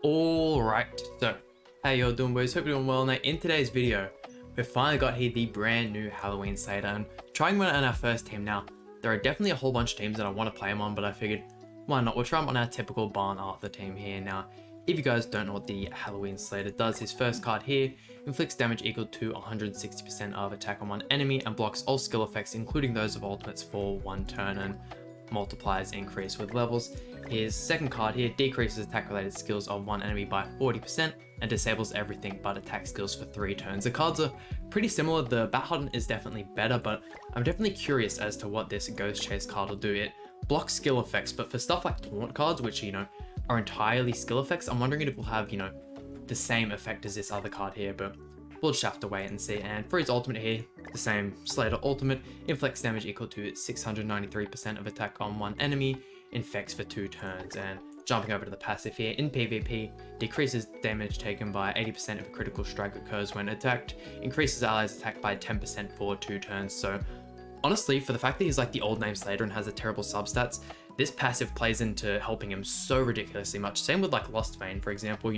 Alright, so how y'all doing, boys? Hope you're doing well. Now in today's video, we've finally got here the brand new Halloween SLATER and trying one on our first team. Now there are definitely a whole bunch of teams that I want to play him on, but I figured why not? We'll try him on our typical Barn Arthur team here. Now if you guys don't know what the Halloween SLATER does, his first card here inflicts damage equal to 160% of attack on one enemy and blocks all skill effects including those of ultimates for 1 turn and multipliers increase with levels. His second card here decreases attack related skills of one enemy by 40% and disables everything but attack skills for 3 turns. The cards are pretty similar. The Bat Hunt is definitely better, but I'm definitely curious as to what this Ghost Chase card will do. It blocks skill effects, but for stuff like taunt cards, which are entirely skill effects, I'm wondering if it will have the same effect as this other card here, but we'll just have to wait and see. And for his ultimate here, the same SLATER ultimate, inflicts damage equal to 693% of attack on one enemy, infects for 2 turns. And jumping over to the passive here, in PvP, decreases damage taken by 80% if a critical strike occurs when attacked, increases allies attack by 10% for 2 turns. So honestly, for the fact that he's like the old name SLATER and has the terrible substats, this passive plays into helping him so ridiculously much. Same with like Lost Vein, for example,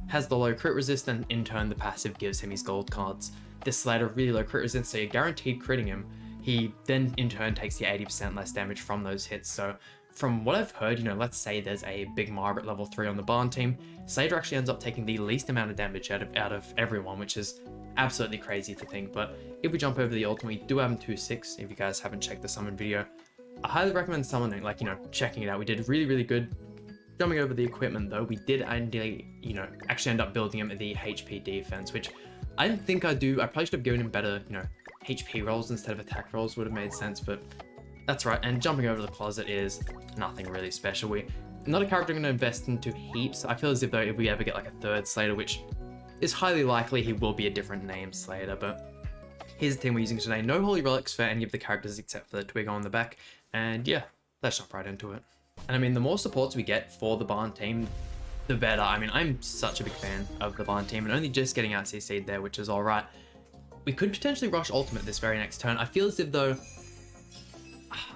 has the low crit resist, and in turn the passive gives him his gold cards. This SLATER really low crit resist, so you're guaranteed critting him. He then in turn takes the 80% less damage from those hits. So from what I've heard, let's say there's a big Margaret level 3 on the Barn team, SLATER actually ends up taking the least amount of damage out of everyone, which is absolutely crazy to think. But if we jump over the ultimate, we do have him 2-6. If you guys haven't checked the summon video, I highly recommend summoning, checking it out. We did really good. Jumping over the equipment though, we did actually end up building him the HP defense, which I didn't think I'd do. I probably should have given him better, HP rolls instead of attack rolls would have made sense, but that's right. And jumping over the closet is nothing really special. Not a character I'm going to invest into heaps. I feel as if though if we ever get like a third SLATER, which is highly likely, he will be a different name SLATER, but here's the team we're using today. No holy relics for any of the characters except for the twig on the back, and yeah, let's jump right into it. And I mean, the more supports we get for the Barn team, the better. I mean, I'm such a big fan of the Barn team and only just getting out CC'd there, which is all right. We could potentially rush ultimate this very next turn. I feel as if though,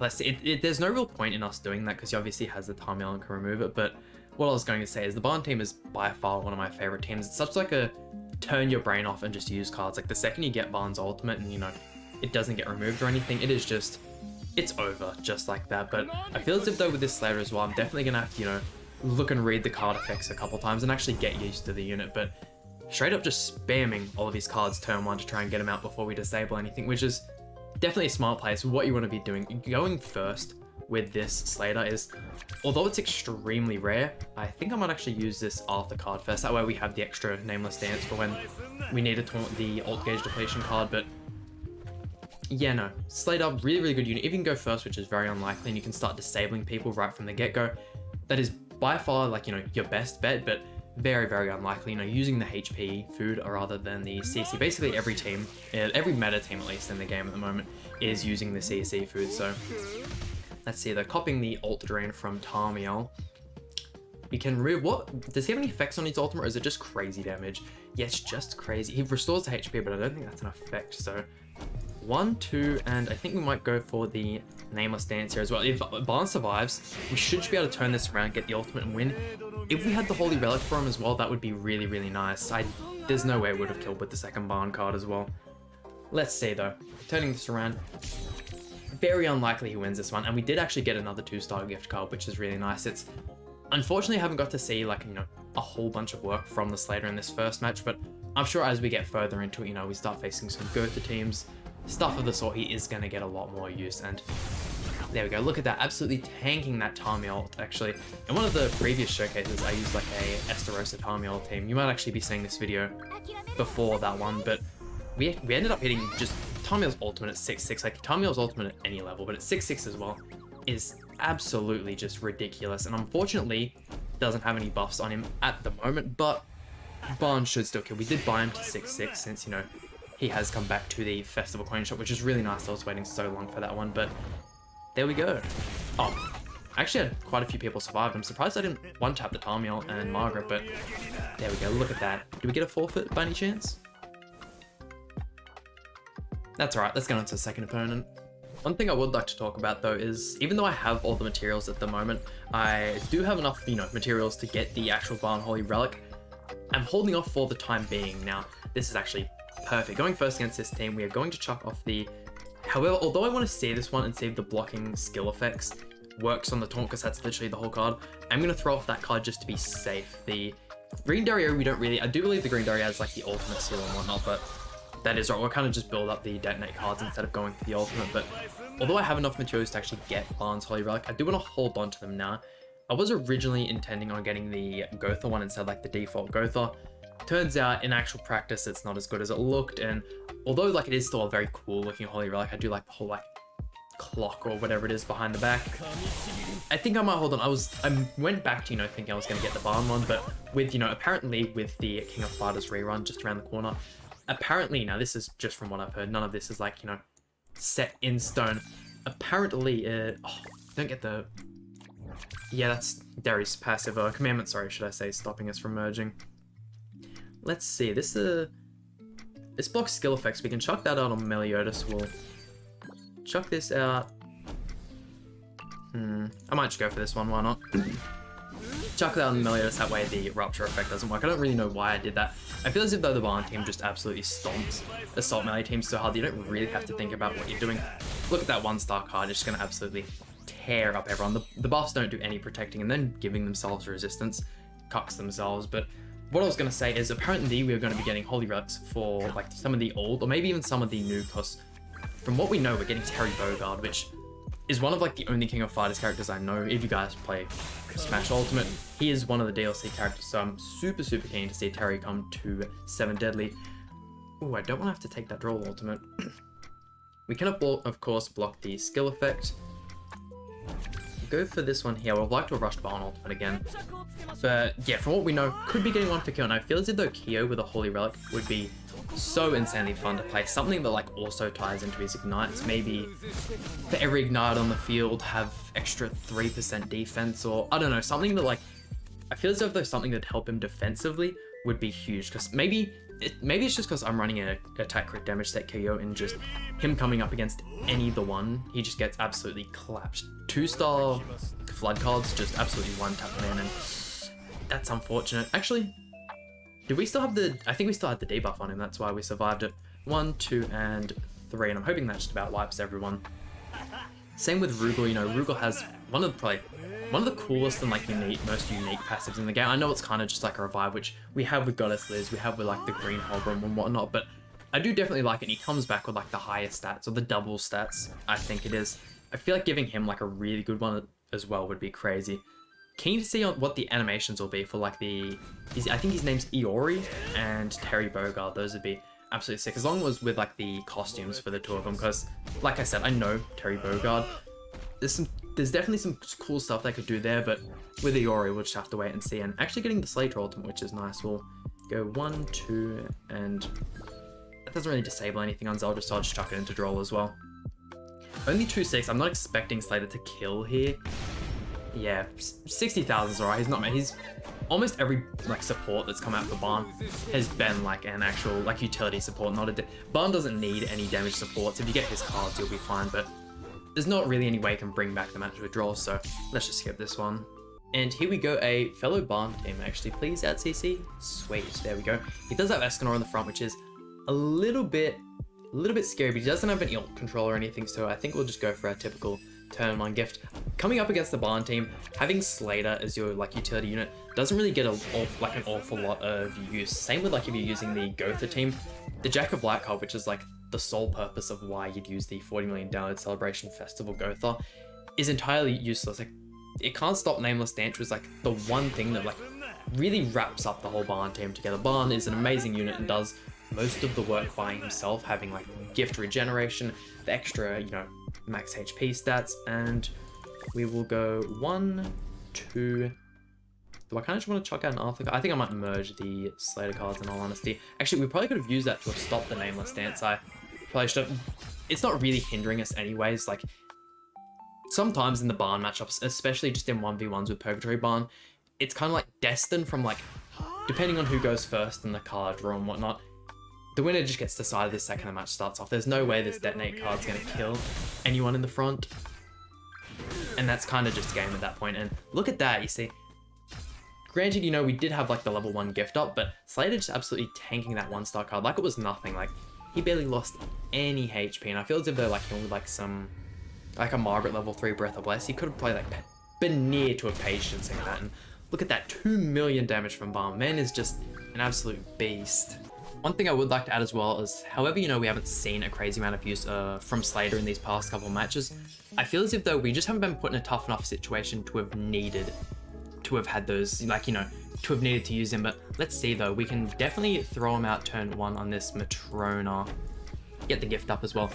let's see, there's no real point in us doing that because he obviously has the Tarmiel and can remove it. But what I was going to say is the Barn team is by far one of my favorite teams. It's such like a turn your brain off and just use cards. Like the second you get Barn's ultimate and it doesn't get removed or anything, it is just, it's over just like that. But I feel as if though with this SLATER as well, I'm definitely gonna have to look and read the card effects a couple times and actually get used to the unit. But straight up just spamming all of his cards turn 1 to try and get him out before we disable anything, which is definitely a smart play. So what you want to be doing, going first with this SLATER is, although it's extremely rare, I think I might actually use this Arthur card first. That way we have the extra Nameless Dance for when we need to taunt the alt gauge depletion card. But yeah, no, SLATER, really good unit. If you can go first, which is very unlikely, and you can start disabling people right from the get-go, that is by far your best bet, but very unlikely. Using the HP food rather than the CC. Basically every team, every meta team at least in the game at the moment, is using the CC food. So let's see, they're copying the ult drain from Tarmiel. We can what does he have any effects on his ultimate, or is it just crazy damage? Yeah, it's just crazy. He restores the HP, but I don't think that's an effect. So 1, 2, and I think we might go for the Nameless Dance here as well. If Barn survives, we should be able to turn this around, get the ultimate and win. If we had the Holy Relic for him as well, that would be really nice. There's no way we would have killed with the second Barn card as well. Let's see though, turning this around, very unlikely he wins this one, and we did actually get another 2-star gift card, which is really nice. It's unfortunately I haven't got to see a whole bunch of work from the SLATER in this first match, but I'm sure as we get further into it, we start facing some Gotha teams, stuff of the sort, he is going to get a lot more use. And there we go, look at that, absolutely tanking that Tarmiel actually. In one of the previous showcases I used like a Estarossa Tarmiel team. You might actually be seeing this video before that one, but we ended up hitting just Tarmiel's ultimate at 6-6. Like Tarmiel's ultimate at any level, but at 6-6 as well is absolutely just ridiculous, and unfortunately doesn't have any buffs on him at the moment, but Barn should still kill. We did buy him to 6-6 since he has come back to the Festival Coin Shop, which is really nice. I was waiting so long for that one, but there we go. Oh, I actually had quite a few people survive. I'm surprised I didn't one-tap the Tarmiel and Margaret, but there we go. Look at that. Do we get a forfeit by any chance? That's alright. Let's go on to the second opponent. One thing I would like to talk about though is, even though I have all the materials at the moment, I do have enough, materials to get the actual Barn Holy Relic. I'm holding off for the time being. Now, this is actually perfect. Going first against this team, we are going to chuck off the... However, although I want to see this one and see if the blocking skill effects works on the taunt, because that's literally the whole card, I'm going to throw off that card just to be safe. The Green Dario, we don't really... I do believe the Green Dario has like the ultimate seal and whatnot, but that is right. We'll kind of just build up the detonate cards instead of going for the ultimate. But although I have enough materials to actually get Barn's Holy Relic, I do want to hold on to them now. I was originally intending on getting the Gotha one instead, like the default Gotha. Turns out in actual practice, it's not as good as it looked. And although like it is still a very cool looking Holy Relic, I do like the whole like clock or whatever it is behind the back. I think I might hold on. I went back to, thinking I was going to get the Barn one, but with, apparently with the King of Fighters rerun just around the corner, apparently, now this is just from what I've heard, none of this is like, set in stone. Apparently, don't get the... Yeah, that's Derry's passive commandment, sorry, should I say, stopping us from merging. Let's see, this blocks skill effects. We can chuck that out on Meliodas. We'll chuck this out. I might just go for this one, why not? Chuck that on Meliodas, that way the Rupture effect doesn't work. I don't really know why I did that. I feel as if though the Barn team just absolutely stomps Assault Melee team so hard, you don't really have to think about what you're doing. Look at that 1-star card, it's just going to absolutely tear up everyone. The buffs don't do any protecting, and then giving themselves resistance cucks themselves. But what I was going to say is apparently we are going to be getting Holy Relics for like some of the old, or maybe even some of the new, because from what we know, we're getting Terry Bogard, which is one of like the only King of Fighters characters I know. If you guys play Smash Ultimate, he is one of the DLC characters, so I'm super keen to see Terry come to 7 Deadly. Oh, I don't want to have to take that draw ultimate. We can of course block the skill effect. Go for this one here. I would like to have rushed Barn ultimate again. But yeah, from what we know, could be getting one for Kyo. And I feel as if though Kyo with a Holy Relic would be so insanely fun to play. Something that like also ties into his ignites. Maybe for every ignite on the field, have extra 3% defense, or I don't know, something that like, I feel as though something that help him defensively would be huge. Because maybe it's just because I'm running an attack crit damage set KO, and just him coming up against any the one, he just gets absolutely collapsed. 2-star flood cards just absolutely one-tap man, and that's unfortunate. Actually, did we still have the... I think we still had the debuff on him, that's why we survived it. 1, 2, and 3, and I'm hoping that just about wipes everyone. Same with Rugal, Rugal has one of the coolest and like most unique passives in the game. I know it's kind of just like a revive, which we have with Goddess Liz, we have with like the Green Holbrum and whatnot, but I do definitely like it. And he comes back with like the higher stats, or the double stats, I think it is. I feel like giving him like a really good one as well would be crazy. Keen to see on what the animations will be for like I think his name's Iori and Terry Bogard. Those would be absolutely sick, as long as with like the costumes for the two of them, because like I said, I know Terry Bogard. There's definitely some cool stuff they could do there, but with Iori, we'll just have to wait and see. And actually getting the SLATER ultimate, which is nice. We'll go 1, 2, and that doesn't really disable anything on Zelda, so I'll just chuck it into Droll as well. Only 2-6. I'm not expecting SLATER to kill here. Yeah, 60,000 is alright. He's almost every like support that's come out for Barn has been like an actual like utility support, not a... Barn doesn't need any damage supports. If you get his cards, you'll be fine, but there's not really any way you can bring back the match with draw, so let's just skip this one. And here we go, a fellow Barn team actually. Please out CC. Sweet, there we go. He does have Escanor on the front, which is a little bit scary, but he doesn't have an ult control or anything, so I think we'll just go for our typical turn 1 gift. Coming up against the Barn team, having SLATER as your like utility unit doesn't really get an awful lot of use. Same with like if you're using the Gotha team, the Jack of Light card, which is like the sole purpose of why you'd use the 40 million download celebration festival Gotha, is entirely useless. Like, it can't stop Nameless Dance, was like the one thing that like really wraps up the whole Barn team together. Barn is an amazing unit and does most of the work by himself, having like gift regeneration, the extra, max HP stats, and we will go 1, 2. Do I kind of just want to chuck out an Arthur card? I think I might merge the SLATER cards in all honesty. Actually, we probably could have used that to have stopped the Nameless Dance. I probably should have. It's not really hindering us anyways. Like, sometimes in the Barn matchups, especially just in 1v1s with Purgatory Barn, it's kind of like destined from like, depending on who goes first in the card draw and whatnot, the winner just gets decided the second the match starts off. There's no way this detonate card's going to kill anyone in the front. And that's kind of just game at that point. And look at that, you see. Granted, you know, we did have like the level 1 gift up, but SLATER just absolutely tanking that 1-star card like it was nothing. Like, he barely lost any HP, and I feel as if they're like him with like some, like a Margaret level 3 Breath of Bless, he could have played like been near to a Patience in that. And look at that, 2 million damage from Balm. Man is just an absolute beast. One thing I would like to add as well is, however, you know, we haven't seen a crazy amount of use from SLATER in these past couple of matches, I feel as if though we just haven't been put in a tough enough situation to have needed to have had those, like, you know, to have needed to use him. But let's see though, we can definitely throw him out turn 1 on this Matrona. Get the gift up as well.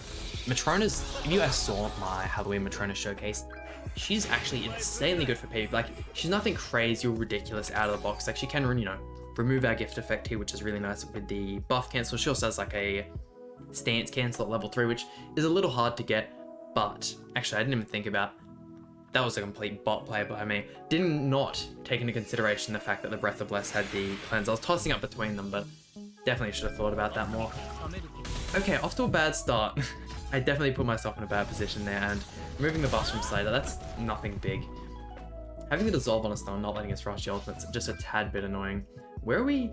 Matrona's, if you guys saw my Halloween Matrona showcase, she's actually insanely good for PvP. Like, she's nothing crazy or ridiculous out of the box. Like, she can, you know, remove our gift effect here, which is really nice with the buff cancel. She also has like a stance cancel at level 3, which is a little hard to get, but actually I didn't even think about, that was a complete bot play by me. Did not take into consideration the fact that the Breath of Bless had the cleanse. I was tossing up between them, but definitely should have thought about that more. Okay, off to a bad start. I definitely put myself in a bad position there, and removing the buffs from SLATER, that's nothing big. Having the dissolve on us though, not letting us rush the ultimate's just a tad bit annoying. Where are we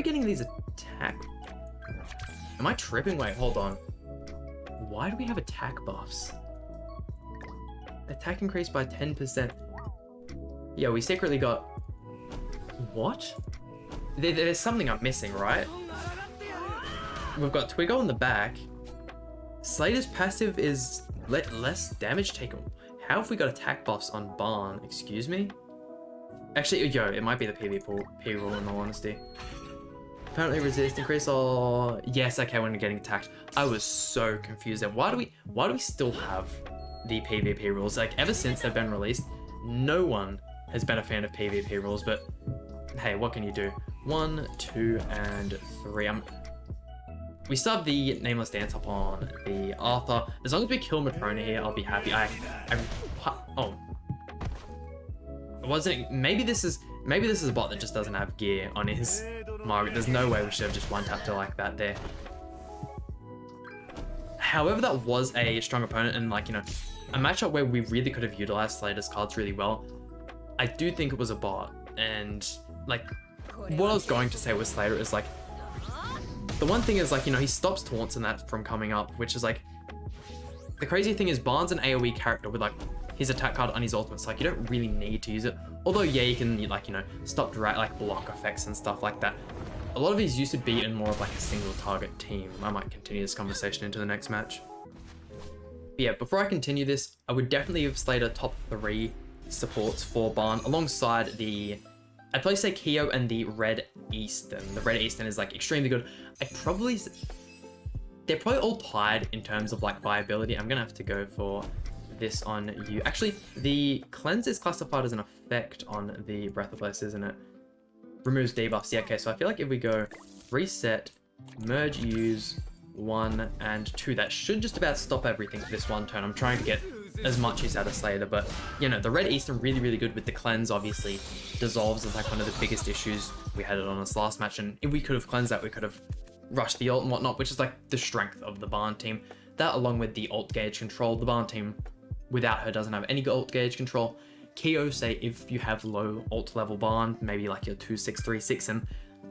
getting these attack? Am I tripping? Wait, hold on. Why do we have attack buffs? Attack increased by 10%. Yeah, we secretly got... What? There's something I'm missing, right? We've got Twiggo on the back. SLATER's passive is less damage taken. How have we got attack buffs on Barn? Excuse me? Actually, yo, it might be the PvP rule in all honesty. Apparently resist increase, or... Yes, okay, when we're getting attacked. I was so confused there. Why do we still have the PvP rules? Like, ever since they've been released, no one has been a fan of PvP rules, but hey, what can you do? 1, 2, and 3. We still have the Nameless Dance up on the Arthur. As long as we kill Matrona here, I'll be happy. Oh. Maybe this is a bot that just doesn't have gear on his Margaret. There's no way we should have just one-tapped her like that there. However, that was a strong opponent, and like, you know, a matchup where we really could have utilized SLATER's cards really well. I do think it was a bot, and like, what I was going to say with SLATER is like, the one thing is like, you know, he stops taunts and that from coming up, which is like, the crazy thing is Barnes an AoE character with like his attack card on his ultimate, so like you don't really need to use it. Although yeah, you can like, you know, stop like block effects and stuff like that. A lot of his use would be in more of like a single target team. I might continue this conversation into the next match. But yeah, before I continue this, I would definitely give SLATER top 3 supports for Barn alongside the, I'd probably say Keo and the Red Eastern. The Red Eastern is like extremely good. They're probably all tied in terms of like viability. I'm gonna have to go for this on you. Actually, the cleanse is classified as an effect on the Breath of Bless, isn't it? Removes debuffs. Yeah, okay, so I feel like if we go reset, merge, use 1 and 2, that should just about stop everything for this one turn. I'm trying to get as much use out of SLATER, but you know, the Red Eastern really good with the cleanse. Obviously, dissolves is like one of the biggest issues we had it on this last match, and if we could have cleansed that, we could have rushed the ult and whatnot, which is like the strength of the Barn team. That along with the ult gauge control, the Barn team without her doesn't have any ult gauge control. Keo, say if you have low ult level Barn, maybe like your 2-6-3-6, and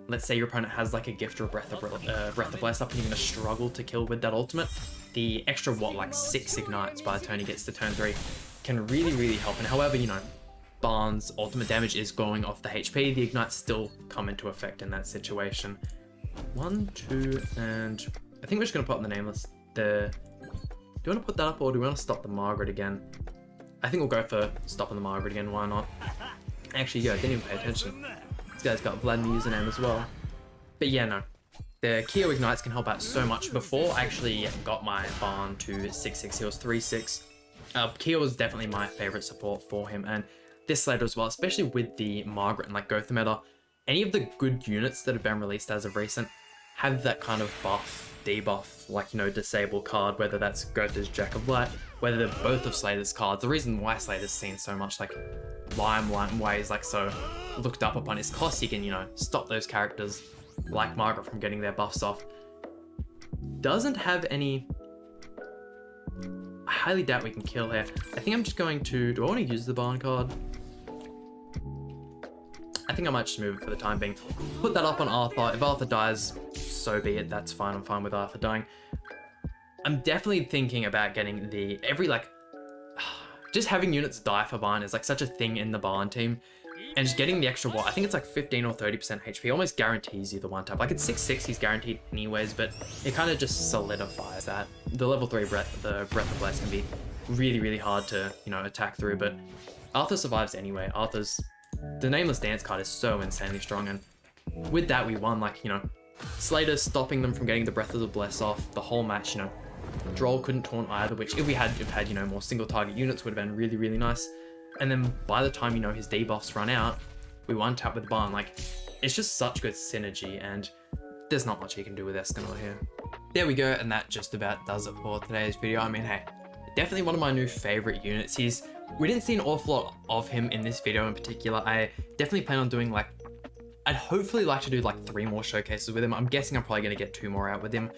let's say your opponent has like a gift or a Breath of Bless up and you're gonna struggle to kill with that ultimate, the extra like 6 ignites by the time he gets to turn 3 can really help. And however, you know, Barn's ultimate damage is going off the HP, the ignites still come into effect in that situation. 1, 2, and I think we're just gonna put up the Nameless. Do you want to put that up, or do we want to stop the Margaret again? I think we'll go for stopping the Margaret again, why not? Actually, yeah, I didn't even pay attention. This guy's got Vladimir username as well. But yeah, no. The Keo Ignites can help out so much. Before I actually got my Barn to 6-6, he was 3-6. Keo was definitely my favorite support for him, and this SLATER as well, especially with the Margaret and like Gotha meta. Any of the good units that have been released as of recent have that kind of buff, debuff, like, you know, disable card, whether that's Gotha's Jack of Light, whether they're both of SLATER's cards. The reason why SLATER's seen so much like limelight and why he's like so looked up upon is because he can, you know, stop those characters like Margaret from getting their buffs off. Doesn't have any... I highly doubt we can kill here. I think I'm just going to... Do I want to use the barn card? I think I might just move it for the time being. Put that up on Arthur. If Arthur dies, so be it. That's fine. I'm fine with Arthur dying. I'm definitely thinking about getting the... just having units die for barn is like such a thing in the barn team. And just getting the extra, what, I think it's like 15 or 30% HP almost guarantees you the one tap. Like it's 6/6, he's guaranteed anyways, but it kind of just solidifies that. The level 3 Breath of Bless can be really, really hard to, you know, attack through, but Arthur survives anyway. The Nameless Dance card is so insanely strong, and with that we won, like, you know, SLATER stopping them from getting the Breath of the Bless off the whole match, you know. Droll couldn't taunt either, which if we had you know, more single target units would have been really, really nice. And then by the time, you know, his debuffs run out, we one tap with Barn. Like, it's just such good synergy, and there's not much he can do with Escanor here. There we go, and that just about does it for today's video. I mean, hey, definitely one of my new favorite units. We didn't see an awful lot of him in this video in particular. I definitely plan on doing, like, I'd hopefully like to do like 3 more showcases with him. I'm guessing I'm probably going to get 2 more out with him.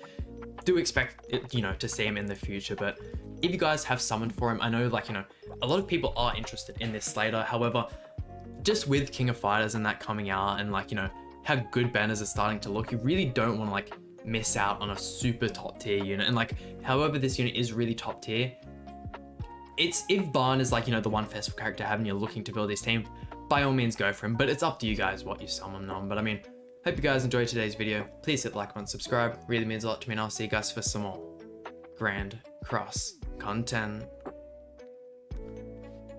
Do expect it, you know, to see him in the future, but if you guys have summoned for him, I know, like, you know, a lot of people are interested in this SLATER. However, just with King of Fighters and that coming out, and, like, you know, how good banners are starting to look, you really don't want to, like, miss out on a super top tier unit. And, like, however this unit is really top tier, it's, if Barn is, like, you know, the one festival character to have and you're looking to build this team, by all means go for him, but it's up to you guys what you summon on. But I mean, hope you guys enjoyed today's video. Please hit the like button, subscribe, really means a lot to me, and I'll see you guys for some more Grand Cross content.